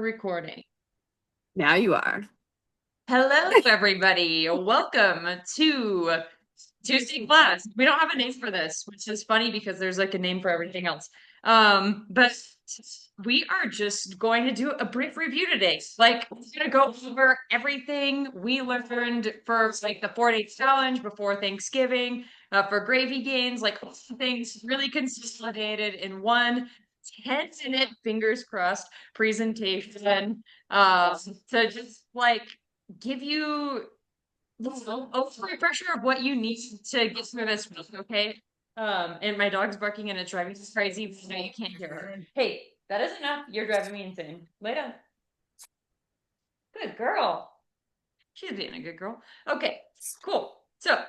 recording. Now you are. Hello, everybody. Welcome to Tuesday class. We don't have a name for this, which is funny because there's like a name for everything else. But we are just going to do a brief review today. Like, we're gonna go over everything we learned for like the 4-day challenge before Thanksgiving, for gravy gains, like all the things really consolidated in one 10-minute fingers crossed presentation. To just like give you a refresher of what you need to get through this week, okay? And my dog's barking and it's driving me crazy, but no, you can't hear her. Hey, that is enough. You're driving me insane. Lay down. Good girl. She's being a good girl. Okay, cool. So,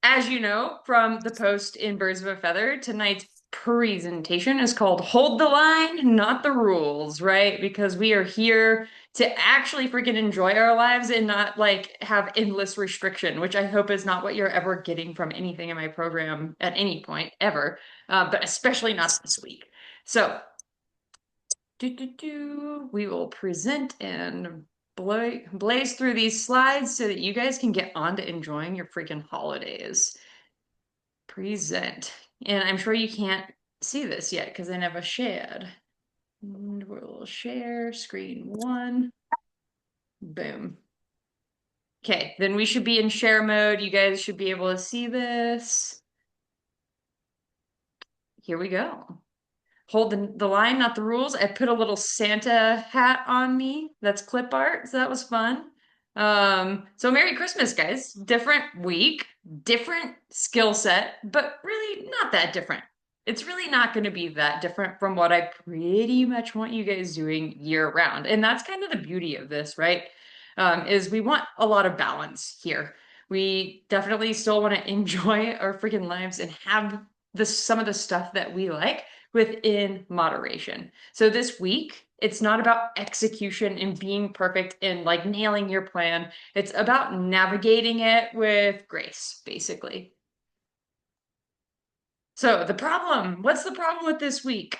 as you know from the post in Birds of a Feather, tonight's presentation is called Hold the Line, Not the Rules, right? Because we are here to actually freaking enjoy our lives and not like have endless restriction, which I hope is not what you're ever getting from anything in my program at any point ever, but especially not this week. So, we will present and blaze through these slides so that you guys can get on to enjoying your freaking holidays. Present. And I'm sure you can't see this yet because I never shared. And we'll share screen one. Boom. Okay, then we should be in share mode. You guys should be able to see this. Here we go. Hold the line, not the rules. I put a little Santa hat on me. That's clip art, so that was fun. So Merry Christmas, guys. Different week, different skill set, but really not that different. It's really not going to be that different from what I pretty much want you guys doing year round. And that's kind of the beauty of this, right? Is we want a lot of balance here. We definitely still want to enjoy our freaking lives and have some of the stuff that we like within moderation. So this week, it's not about execution and being perfect and like nailing your plan. It's about navigating it with grace, basically. So what's the problem with this week?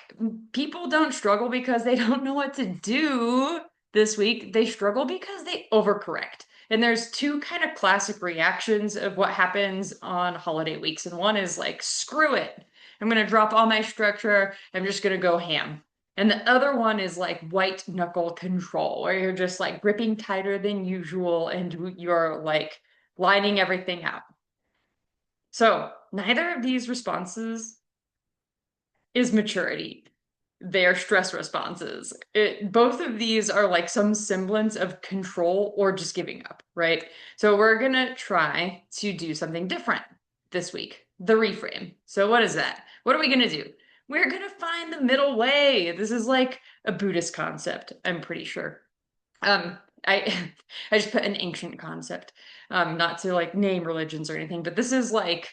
People don't struggle because they don't know what to do this week. They struggle because they overcorrect. And there's two kind of classic reactions of what happens on holiday weeks. And one is like, screw it. I'm going to drop all my structure. I'm just going to go ham. And the other one is like white knuckle control, where you're just like gripping tighter than usual and you're like lining everything out. So neither of these responses is maturity. They are stress responses. Both of these are like some semblance of control or just giving up, right? So we're gonna try to do something different this week. The reframe. So what is that? What are we gonna do? We're gonna find the middle way. This is like a Buddhist concept, I'm pretty sure. Um, I I just put an ancient concept, not to like name religions or anything, but this is like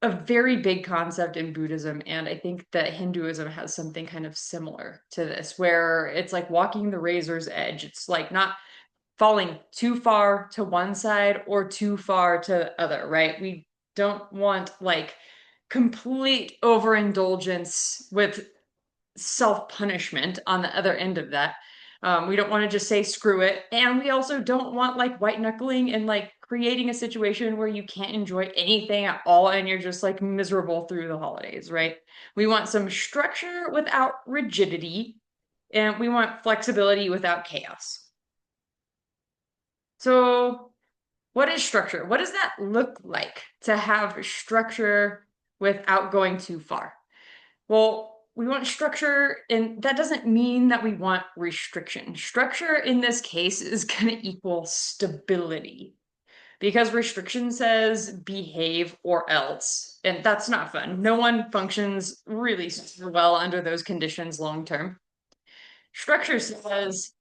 a very big concept in Buddhism, and I think that Hinduism has something kind of similar to this, where it's like walking the razor's edge. It's like not falling too far to one side or too far to the other, right? We don't want like complete overindulgence with self-punishment on the other end of that. We don't want to just say screw it. And we also don't want like white knuckling and like creating a situation where you can't enjoy anything at all and you're just like miserable through the holidays, right? We want some structure without rigidity and we want flexibility without chaos. So, what is structure? What does that look like to have structure without going too far? Well, we want structure, and that doesn't mean that we want restriction. Structure in this case is going to equal stability because restriction says behave or else, and that's not fun. No one functions really well under those conditions long term. Structure says,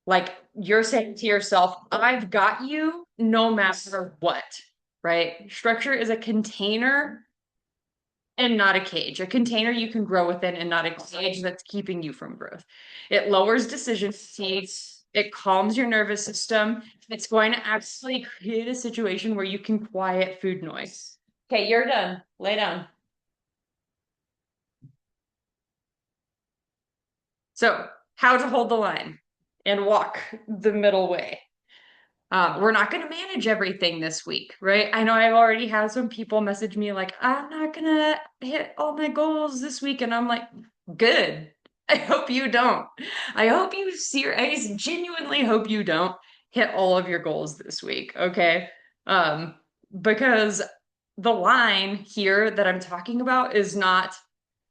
like, you're saying to yourself, I've got you no matter what, right? Structure is a container and not a cage. A container you can grow within and not a cage that's keeping you from growth. It lowers decision fatigue. It calms your nervous system. It's going to actually create a situation where you can quiet food noise. Okay, you're done. Lay down. So, how to hold the line and walk the middle way. We're not going to manage everything this week, right? I know I've already had some people message me like, I'm not going to hit all my goals this week. And I'm like, good. I hope you don't. I hope you see, I genuinely hope you don't hit all of your goals this week, okay? Um, because the line here that I'm talking about is not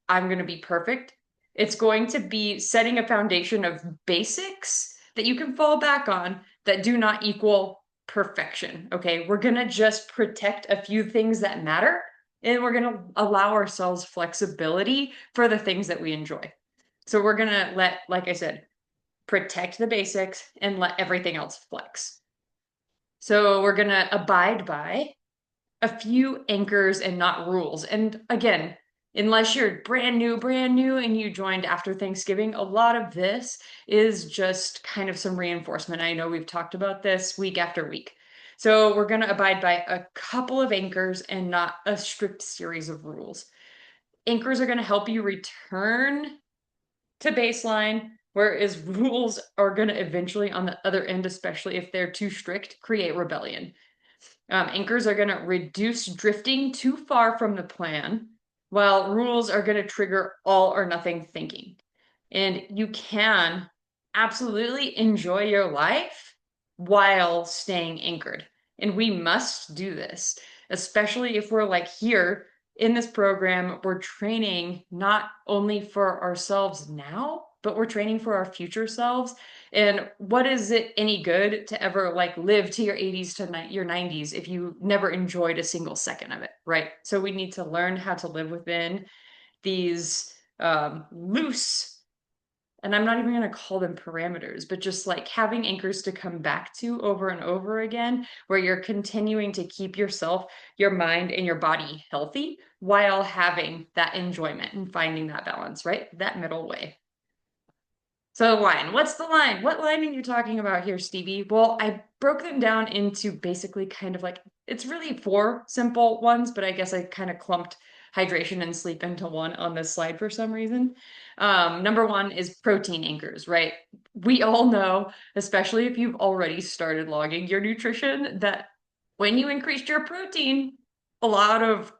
I'm going to be perfect. It's going to be setting a foundation of basics that you can fall back on that do not equal perfection. Okay. We're going to just protect a few things that matter and we're going to allow ourselves flexibility for the things that we enjoy. So we're going to let, like I said, protect the basics and let everything else flex. So we're going to abide by a few anchors and not rules. And again, unless you're brand new, and you joined after Thanksgiving, a lot of this is just kind of some reinforcement. I know we've talked about this week after week. So we're going to abide by a couple of anchors and not a strict series of rules. Anchors are going to help you return to baseline, whereas rules are going to eventually, on the other end, especially if they're too strict, create rebellion. Anchors are going to reduce drifting too far from the plan, while rules are going to trigger all or nothing thinking. And you can absolutely enjoy your life while staying anchored. And we must do this, especially if we're like here in this program, we're training not only for ourselves now, but we're training for our future selves. And what is it any good to ever like live to your 80s to your 90s if you never enjoyed a single second of it, right? So we need to learn how to live within these loose, and I'm not even going to call them parameters, but just like having anchors to come back to over and over again, where you're continuing to keep yourself, your mind, and your body healthy while having that enjoyment and finding that balance, right? That middle way. So the line, what's the line? What line are you talking about here, Stevie? Well, I broke them down into basically kind of like, it's really four simple ones, but I guess I kind of clumped hydration and sleep into one on this slide for some reason. Number one is protein anchors, right? We all know, especially if you've already started logging your nutrition, that when you increased your protein, a lot of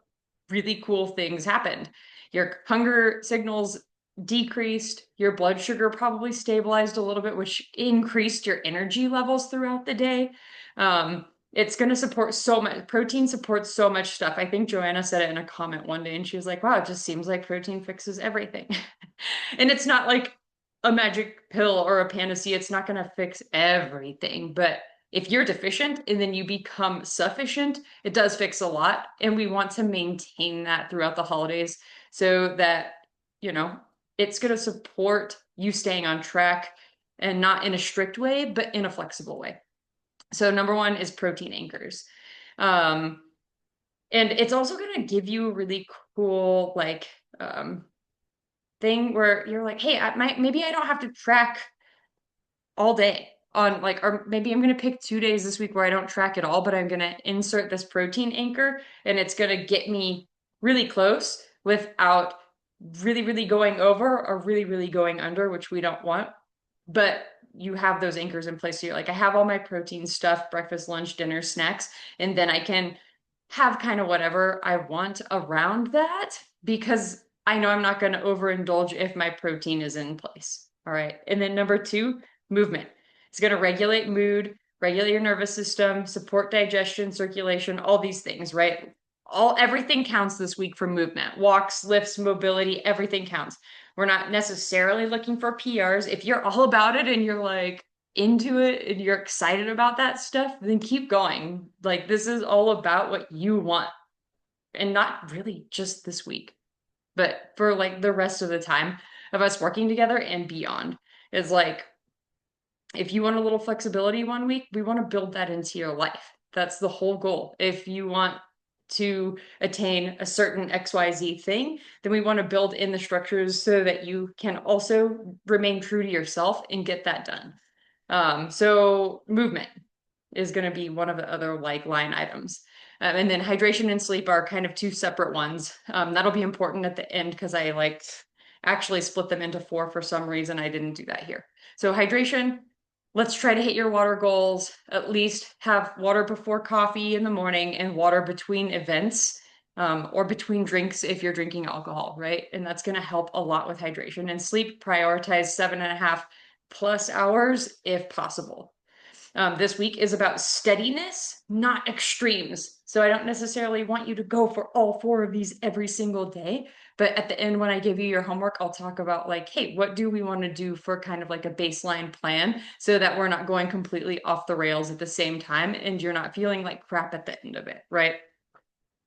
really cool things happened. Your hunger signals decreased, your blood sugar probably stabilized a little bit, which increased your energy levels throughout the day. It's going to support so much. Protein supports so much stuff. I think Joanna said it in a comment one day, and she was like, wow, it just seems like protein fixes everything. And it's not like a magic pill or a panacea. It's not going to fix everything. But if you're deficient and then you become sufficient, it does fix a lot. And we want to maintain that throughout the holidays so that, you know, it's going to support you staying on track and not in a strict way, but in a flexible way. So number one is protein anchors. Um, and it's also going to give you a really cool, like, thing where you're like, hey, maybe I don't have to track all day on like, or maybe I'm going to pick 2 days this week where I don't track at all, but I'm going to insert this protein anchor and it's going to get me really close without really, really going over or really, really going under, which we don't want. But you have those anchors in place. So you're like, I have all my protein stuff, breakfast, lunch, dinner, snacks, and then I can have kind of whatever I want around that because I know I'm not going to overindulge if my protein is in place. All right. And then number two, movement. It's going to regulate mood, regulate your nervous system, support digestion, circulation, all these things, right? Everything counts this week for movement. Walks, lifts, mobility, everything counts. We're not necessarily looking for PRs. If you're all about it and you're like into it and you're excited about that stuff, then keep going. Like this is all about what you want and not really just this week, but for like the rest of the time of us working together and beyond. It's like if you want a little flexibility one week, we want to build that into your life. That's the whole goal. If you want to attain a certain XYZ thing, then we want to build in the structures so that you can also remain true to yourself and get that done. So movement is going to be one of the other like line items. And then hydration and sleep are kind of two separate ones. That'll be important at the end because I like Actually split them into 4 for some reason. I didn't do that here. So hydration, let's try to hit your water goals. At least have water before coffee in the morning and water between events, or between drinks if you're drinking alcohol, right? And that's going to help a lot with hydration. And sleep, prioritize 7.5+ hours if possible. This week is about steadiness, not extremes. So I don't necessarily want you to go for all 4 of these every single day. But at the end, when I give you your homework, I'll talk about like, hey, what do we want to do for kind of like a baseline plan so that we're not going completely off the rails at the same time and you're not feeling like crap at the end of it, right?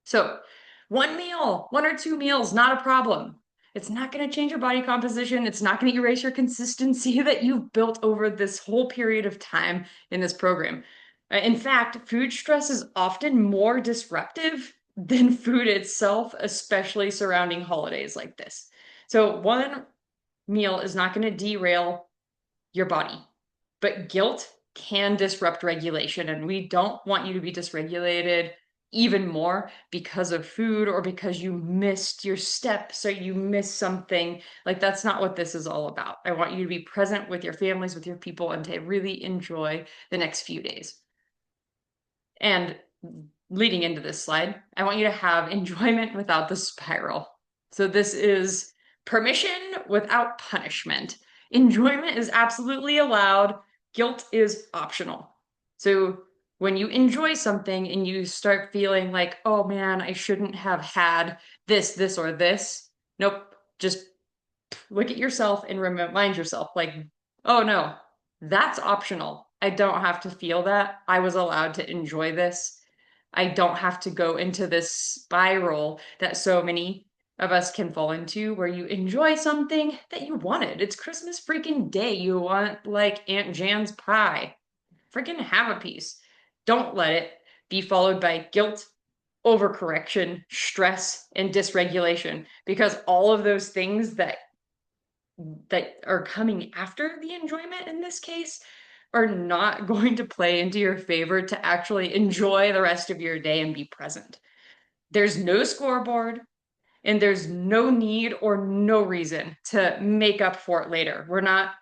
So 1 meal, 1 or 2 meals, not a problem. It's not going to change your body composition. It's not going to erase your consistency that you've built over this whole period of time in this program. In fact, food stress is often more disruptive than food itself, especially surrounding holidays like this. So 1 meal is not going to derail your body, but guilt can disrupt regulation, and we don't want you to be dysregulated even more because of food or because you missed your steps or you missed something. Like, that's not what this is all about. I want you to be present with your families, with your people, and to really enjoy the next few days. And leading into this slide, I want you to have enjoyment without the spiral. So this is permission without punishment. Enjoyment is absolutely allowed. Guilt is optional. So when you enjoy something and you start feeling like, oh man, I shouldn't have had this, or this, nope, just look at yourself and remind yourself, like, oh no, that's optional. I don't have to feel that. I was allowed to enjoy this. I don't have to go into this spiral that so many of us can fall into where you enjoy something that you wanted. It's Christmas freaking day. You want like Aunt Jan's pie. Freaking have a piece. Don't let it be followed by guilt, overcorrection, stress, and dysregulation, because all of those things that are coming after the enjoyment in this case are not going to play into your favor to actually enjoy the rest of your day and be present. There's no scoreboard and there's no need or no reason to make up for it later. We're not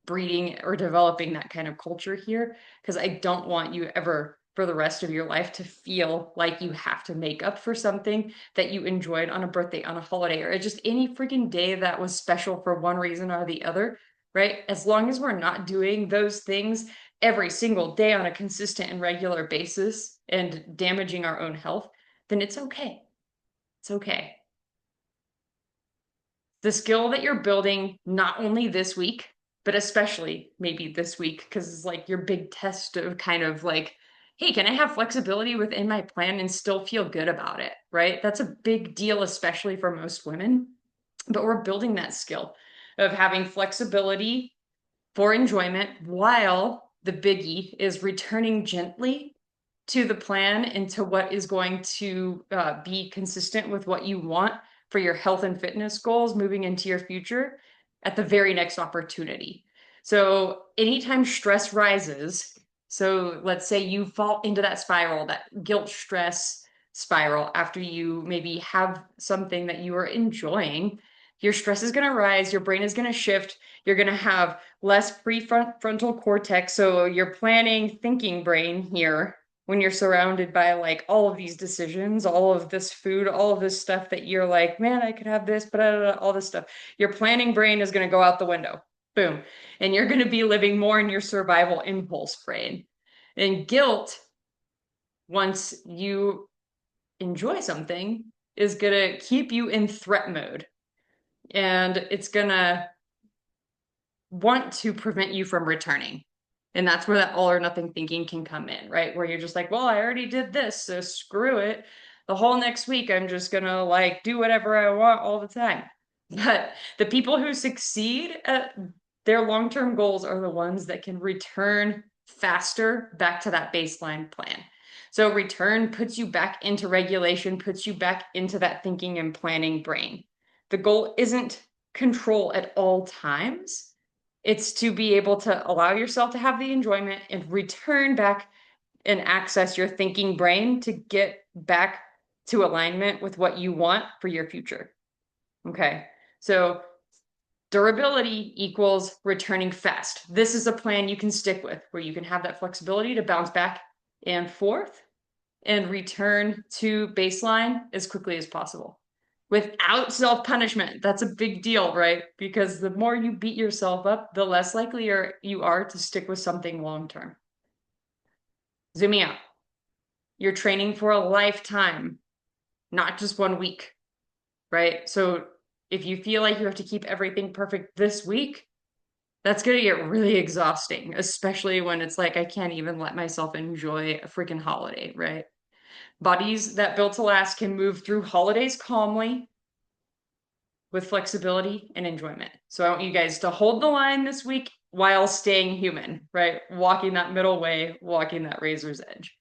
breeding or developing that kind of culture here because I don't want you ever for the rest of your life to feel like you have to make up for something that you enjoyed on a birthday, on a holiday, or just any freaking day that was special for one reason or the other, right? As long as we're not doing those things every single day on a consistent and regular basis and damaging our own health, then it's okay. It's okay. The skill that you're building, not only this week, but especially maybe this week, because it's like your big test of kind of like, hey, can I have flexibility within my plan and still feel good about it, right? That's a big deal, especially for most women. But we're building that skill of having flexibility for enjoyment while the biggie is returning gently to the plan and to what is going to be consistent with what you want for your health and fitness goals moving into your future at the very next opportunity. So anytime stress rises, so let's say you fall into that spiral, that guilt stress spiral after you maybe have something that you are enjoying, your stress is going to rise, your brain is going to shift, you're going to have less prefrontal cortex, so your planning thinking brain here, when you're surrounded by like all of these decisions, all of this food, all of this stuff that you're like, man, I could have this, but all this stuff. Your planning brain is going to go out the window. Boom. And you're going to be living more in your survival impulse brain. And guilt, once you enjoy something, is going to keep you in threat mode. And it's going to want to prevent you from returning. And that's where that all or nothing thinking can come in, right? Where you're just like, well, I already did this, so screw it. The whole next week, I'm just gonna like do whatever I want all the time. But the people who succeed at their long-term goals are the ones that can return faster back to that baseline plan. So return puts you back into regulation, puts you back into that thinking and planning brain. The goal isn't control at all times. It's to be able to allow yourself to have the enjoyment and return back and access your thinking brain to get back to alignment with what you want for your future. Okay. So Durability equals returning fast. This is a plan you can stick with where you can have that flexibility to bounce back and forth and return to baseline as quickly as possible without self punishment. That's a big deal, right? Because the more you beat yourself up, the less likely you are to stick with something long term. Zooming out, you're training for a lifetime, not just 1 week, right? So if you feel like you have to keep everything perfect this week, that's going to get really exhausting, especially when it's like I can't even let myself enjoy a freaking holiday, right? Bodies that built to last can move through holidays calmly with flexibility and enjoyment. So I want you guys to hold the line this week while staying human, right? Walking that middle way, walking that razor's edge.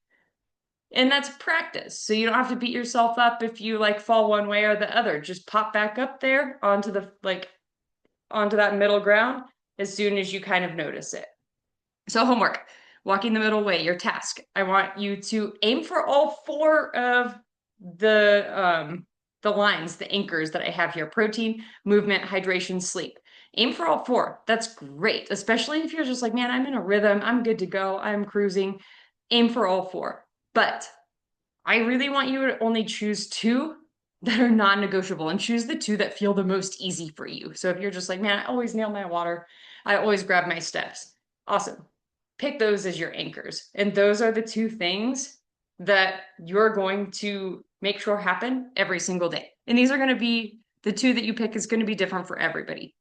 And that's practice. So you don't have to beat yourself up if you like fall one way or the other. Just pop back up there onto the onto that middle ground as soon as you kind of notice it. So homework, walking the middle way, your task. I want you to aim for all four of the lines, the anchors that I have here: protein, movement, hydration, sleep. Aim for all four. That's great, especially if you're just like, man, I'm in a rhythm, I'm good to go, I'm cruising. Aim for all four. But I really want you to only choose two that are non-negotiable and choose the two that feel the most easy for you. So if you're just like, man, I always nail my water, I always grab my steps. Awesome. Pick those as your anchors. And those are the two things that you're going to make sure happen every single day. And these are going to be the two that you pick is going to be different for everybody.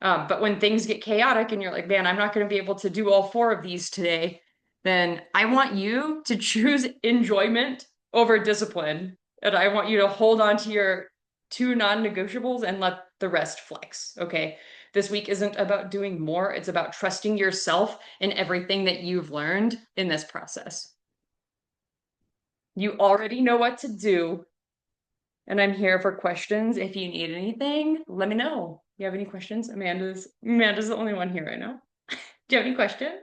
But when things get chaotic and you're like, man, I'm not going to be able to do all four of these today, then I want you to choose enjoyment over discipline. And I want you to hold on to your two non-negotiables and let the rest flex. Okay. This week isn't about doing more, it's about trusting yourself and everything that you've learned in this process. You already know what to do, and I'm here for questions. If you need anything, let me know. You have any questions? Amanda's the only one here right now. Do you have any questions?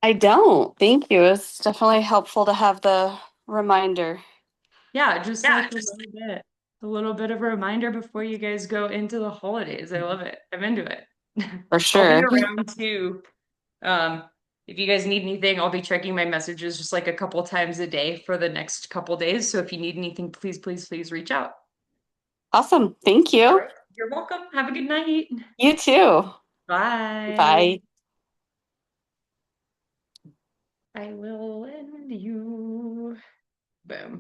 I don't. Thank you. It's definitely helpful to have the reminder. Yeah, just Yeah, like just a little bit of a reminder before you guys go into the holidays. I love it. I'm into it. for I'll be sure. around too. Um, if you guys need anything, I'll be checking my messages just like a couple times a day for the next couple days. So if you need anything, please, please, please reach out. Awesome. Thank All you. right. You're welcome. Have a good night. You too. Bye. Bye. I will end you. Boom.